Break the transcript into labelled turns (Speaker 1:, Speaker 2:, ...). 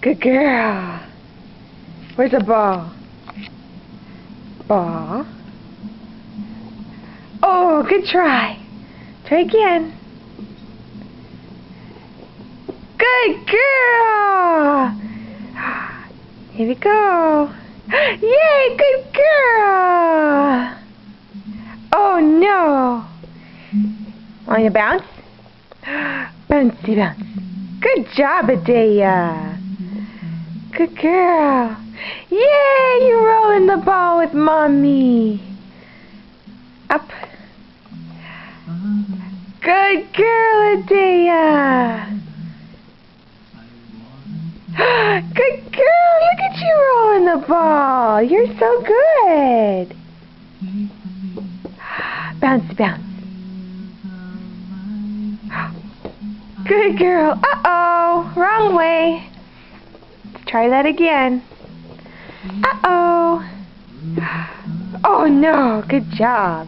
Speaker 1: Good girl. Where's the ball? Ball. Oh, good try. Try again. Good girl. Here we go. Yay, good girl. Oh, no. Want to bounce? Bouncy bounce. Good job, Adaya. Good girl. Yay, you're rolling the ball with Mommy. Up. Good girl, Adaya. Good girl, look at you rolling the ball. You're so good. Bounce, bounce. Good girl. Uh-oh, wrong way. Let's try that again. Uh-oh. Oh no, good job.